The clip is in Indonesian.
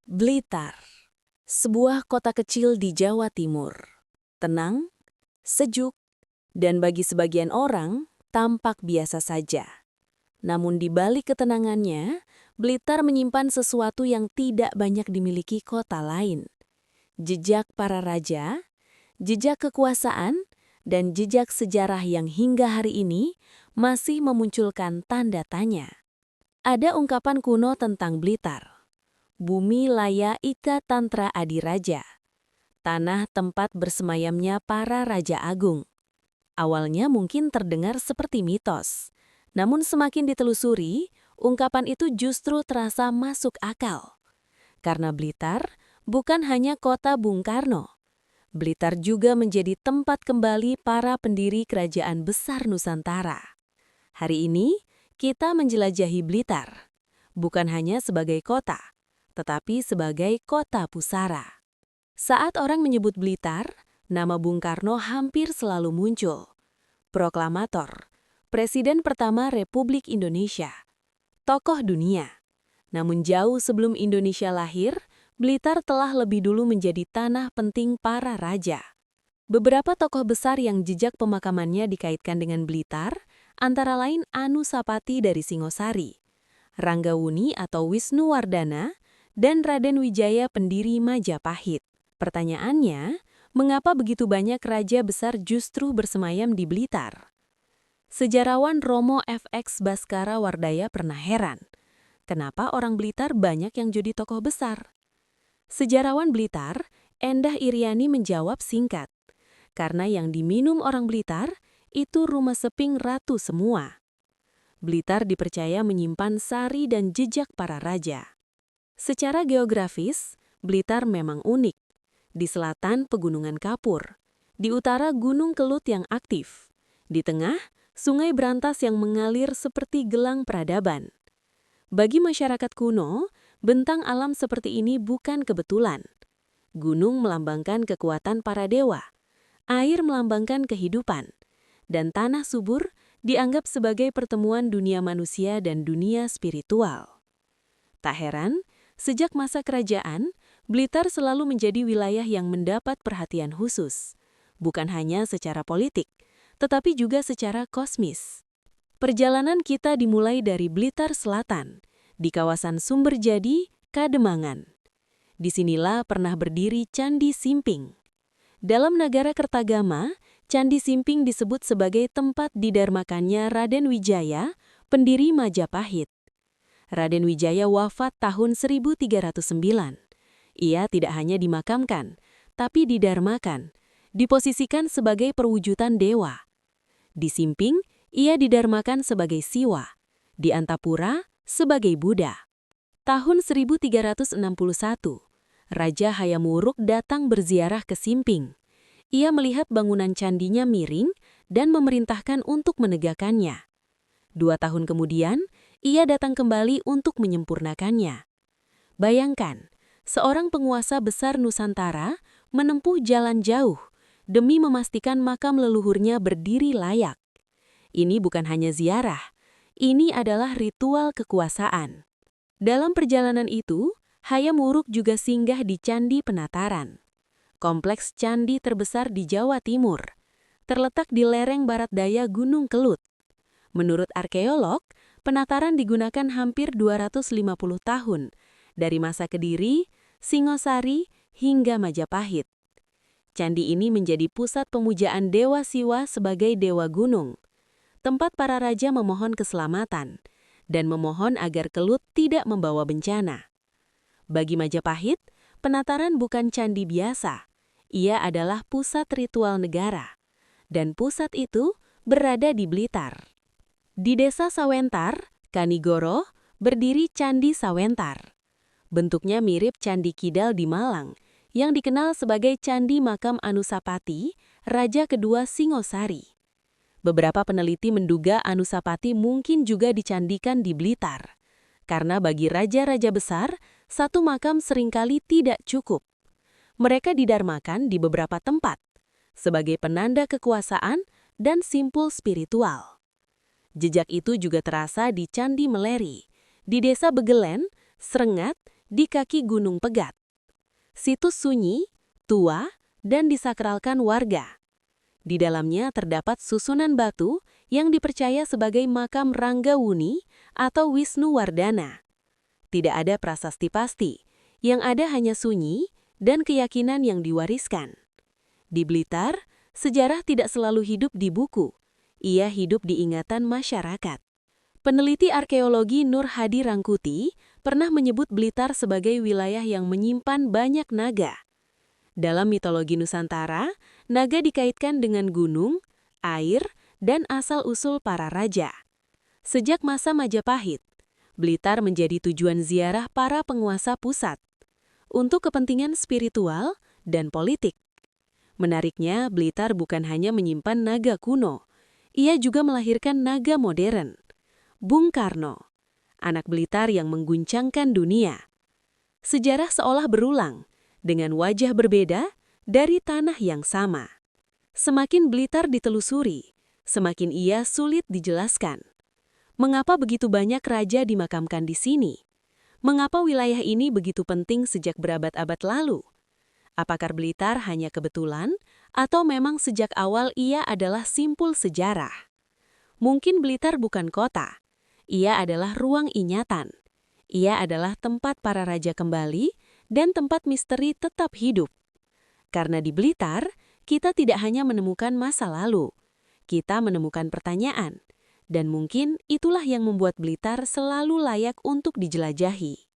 Blitar, sebuah kota kecil di Jawa Timur. Tenang, sejuk, dan bagi sebagian orang, tampak biasa saja. Namun di balik ketenangannya, Blitar menyimpan sesuatu yang tidak banyak dimiliki kota lain. Jejak para raja, jejak kekuasaan, dan jejak sejarah yang hingga hari ini masih memunculkan tanda tanya. Ada ungkapan kuno tentang Blitar. Bumi Laya Ika Tantra Adiraja, tanah tempat bersemayamnya para raja agung. Awalnya mungkin terdengar seperti mitos, namun semakin ditelusuri, ungkapan itu justru terasa masuk akal. Karena Blitar bukan hanya kota Bung Karno, Blitar juga menjadi tempat kembali para pendiri kerajaan besar Nusantara. Hari ini, kita menjelajahi Blitar, bukan hanya sebagai kota, tetapi sebagai kota pusara. Saat orang menyebut Blitar, nama Bung Karno hampir selalu muncul. Proklamator, Presiden pertama Republik Indonesia, tokoh dunia. Namun jauh sebelum Indonesia lahir, Blitar telah lebih dulu menjadi tanah penting para raja. Beberapa tokoh besar yang jejak pemakamannya dikaitkan dengan Blitar, antara lain Anusapati dari Singosari, Ranggawuni atau Wisnuwardana, dan Raden Wijaya pendiri Majapahit. Pertanyaannya, mengapa begitu banyak raja besar justru bersemayam di Blitar? Sejarawan Romo FX Baskara Wardaya pernah heran, kenapa orang Blitar banyak yang jadi tokoh besar? Sejarawan Blitar, Endah Iriani menjawab singkat, karena yang diminum orang Blitar itu rumah seping ratu semua. Blitar dipercaya menyimpan sari dan jejak para raja. Secara geografis, Blitar memang unik. Di selatan Pegunungan Kapur, di utara Gunung Kelut yang aktif, di tengah Sungai Brantas yang mengalir seperti gelang peradaban. Bagi masyarakat kuno, bentang alam seperti ini bukan kebetulan. Gunung melambangkan kekuatan para dewa, air melambangkan kehidupan, dan tanah subur dianggap sebagai pertemuan dunia manusia dan dunia spiritual. Tak heran, sejak masa kerajaan, Blitar selalu menjadi wilayah yang mendapat perhatian khusus, bukan hanya secara politik, tetapi juga secara kosmis. Perjalanan kita dimulai dari Blitar Selatan, di kawasan Sumberjadi, Kademangan. Disinilah pernah berdiri Candi Simping. Dalam Nagara Kertagama, Candi Simping disebut sebagai tempat didarmakannya Raden Wijaya, pendiri Majapahit. Raden Wijaya wafat tahun 1309. Ia tidak hanya dimakamkan, tapi didarmakan, diposisikan sebagai perwujudan dewa. Di Simping, ia didarmakan sebagai Siwa, di Antapura sebagai Buddha. Tahun 1361, Raja Hayam Wuruk datang berziarah ke Simping. Ia melihat bangunan candinya miring dan memerintahkan untuk menegakkannya. 2 tahun kemudian, ia datang kembali untuk menyempurnakannya. Bayangkan, seorang penguasa besar Nusantara menempuh jalan jauh demi memastikan makam leluhurnya berdiri layak. Ini bukan hanya ziarah, ini adalah ritual kekuasaan. Dalam perjalanan itu, Hayam Wuruk juga singgah di Candi Penataran, kompleks candi terbesar di Jawa Timur, terletak di lereng barat daya Gunung Kelut. Menurut arkeolog, Penataran digunakan hampir 250 tahun, dari masa Kediri, Singosari, hingga Majapahit. Candi ini menjadi pusat pemujaan Dewa Siwa sebagai Dewa Gunung, tempat para raja memohon keselamatan, dan memohon agar Kelut tidak membawa bencana. Bagi Majapahit, Penataran bukan candi biasa, ia adalah pusat ritual negara, dan pusat itu berada di Blitar. Di Desa Sawentar, Kanigoro, berdiri Candi Sawentar. Bentuknya mirip Candi Kidal di Malang, yang dikenal sebagai Candi Makam Anusapati, Raja kedua Singosari. Beberapa peneliti menduga Anusapati mungkin juga dicandikan di Blitar, karena bagi raja-raja besar, satu makam seringkali tidak cukup. Mereka didarmakan di beberapa tempat, sebagai penanda kekuasaan dan simpul spiritual. Jejak itu juga terasa di Candi Meleri, di Desa Begelen, Srengat, di kaki Gunung Pegat. Situs sunyi, tua, dan disakralkan warga. Di dalamnya terdapat susunan batu yang dipercaya sebagai makam Ranggawuni atau Wisnuwardana. Tidak ada prasasti pasti, yang ada hanya sunyi dan keyakinan yang diwariskan. Di Blitar, sejarah tidak selalu hidup di buku, ia hidup di ingatan masyarakat. Peneliti arkeologi Nur Hadi Rangkuti pernah menyebut Blitar sebagai wilayah yang menyimpan banyak naga. Dalam mitologi Nusantara, naga dikaitkan dengan gunung, air, dan asal-usul para raja. Sejak masa Majapahit, Blitar menjadi tujuan ziarah para penguasa pusat untuk kepentingan spiritual dan politik. Menariknya, Blitar bukan hanya menyimpan naga kuno, ia juga melahirkan naga modern. Bung Karno, anak Blitar yang mengguncangkan dunia. Sejarah seolah berulang, dengan wajah berbeda dari tanah yang sama. Semakin Blitar ditelusuri, semakin ia sulit dijelaskan. Mengapa begitu banyak raja dimakamkan di sini? Mengapa wilayah ini begitu penting sejak berabad-abad lalu? Apakah Blitar hanya kebetulan, atau memang sejak awal ia adalah simpul sejarah? Mungkin Blitar bukan kota. Ia adalah ruang ingatan. Ia adalah tempat para raja kembali dan tempat misteri tetap hidup. Karena di Blitar, kita tidak hanya menemukan masa lalu. Kita menemukan pertanyaan. Dan mungkin itulah yang membuat Blitar selalu layak untuk dijelajahi.